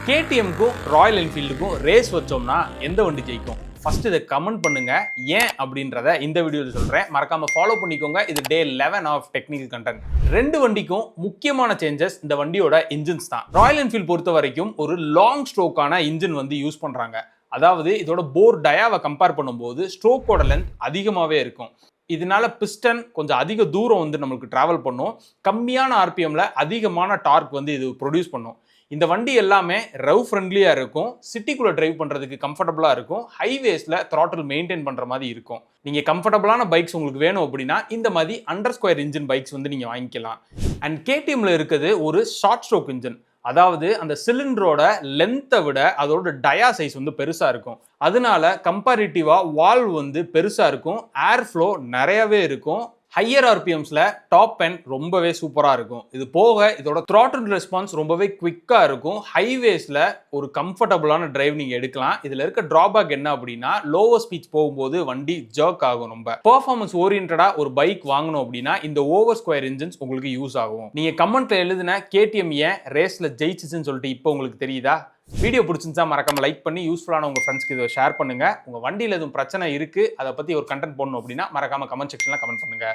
கேடிஎம்க்கும் Royal என்ஃபீல்டுக்கும் race வச்சோம்னா எந்த வண்டி ஜெயிக்கும்? ஃபர்ஸ்ட் இதை கமெண்ட் பண்ணுங்க, ஏன் அப்படின்றத இந்த வீடியோவில் சொல்றேன். மறக்காம ஃபாலோ பண்ணிக்கோங்க. இது டே 11 ஆஃப் டெக்னிக்கல் கண்டென்ட். ரெண்டு வண்டிக்கும் முக்கியமான சேஞ்சஸ் இந்த வண்டியோட இன்ஜின்ஸ் தான். ராயல் என்ஃபீல்டு பொறுத்த வரைக்கும் ஒரு லாங் ஸ்ட்ரோக்கான இன்ஜின் வந்து யூஸ் பண்றாங்க. அதாவது இதோட போர் டயாவை கம்பேர் பண்ணும்போது ஸ்ட்ரோக்கோட லென்த் அதிகமாகவே இருக்கும். இதனால பிஸ்டன் கொஞ்சம் அதிக தூரம் வந்து நம்மளுக்கு டிராவல் பண்ணும். கம்மியான ஆர்பிஎம்ல அதிகமான டார்க் வந்து இது ப்ரொடியூஸ் பண்ணும். இந்த வண்டி எல்லாமே ரவ் ஃப்ரெண்ட்லியாக இருக்கும், சிட்டிக்குள்ளே டிரைவ் பண்ணுறதுக்கு கம்ஃபர்டபுளாக இருக்கும், ஹைவேஸில் த்ராட்டில் மெயின்டைன் பண்ணுற மாதிரி இருக்கும். நீங்கள் கம்ஃபர்டபுளான பைக்ஸ் உங்களுக்கு வேணும் அப்படின்னா இந்த மாதிரி அண்டர் ஸ்கொயர் இன்ஜின் பைக்ஸ் வந்து நீங்கள் வாங்கிக்கலாம். அண்ட் கேடிஎம்ல இருக்குது ஒரு ஷார்ட் ஸ்ட்ரோக் இன்ஜின். அதாவது அந்த சிலிண்டரோட லென்த்தை விட அதோட டயா சைஸ் வந்து பெருசாக இருக்கும். அதனால கம்பேரிட்டிவாக வால்வ் வந்து பெருசாக இருக்கும், ஏர் ஃப்ளோ நிறையவே இருக்கும். ஹையர் ஆர்பிஎம்ஸ்ல டாப் எண்ட் ரொம்பவே சூப்பராக இருக்கும். இது போக இதோட த்ராட்டில் ரெஸ்பான்ஸ் ரொம்பவே குவிக்காக இருக்கும். ஹைவேஸில் ஒரு கம்ஃபர்டபுளான டிரைவ் நீங்கள் எடுக்கலாம். இதில் இருக்க ட்ராபேக் என்ன அப்படின்னா லோவர் ஸ்பீட் போகும்போது வண்டி ஜர்க் ஆகும். ரொம்ப பெர்ஃபார்மன்ஸ் ஓரியன்டாக ஒரு பைக் வாங்கணும் அப்படின்னா இந்த ஓவர் ஸ்கொயர் இன்ஜின்ஸ் உங்களுக்கு யூஸ் ஆகும். நீங்கள் கமெண்ட்ல எழுதின கேடிஎம் ஏன் ரேஸில் ஜெயிச்சுன்னு சொல்லிட்டு இப்போ உங்களுக்கு தெரியுதா? வீடியோ பிடிச்சிருந்தா மறக்காம லைக் பண்ணி யூஸ்ஃபுல்லான உங்க ஃப்ரெண்ட்ஸ்க்கு இதை ஷேர் பண்ணுங்க. உங்க வண்டியில் எதுவும் பிரச்சனை இருக்கு, அதை பத்தி ஒரு கண்டென்ட் போடணும் அப்படின்னா மறக்காம கமெண்ட் செக்ஷன்ல கமெண்ட் பண்ணுங்க.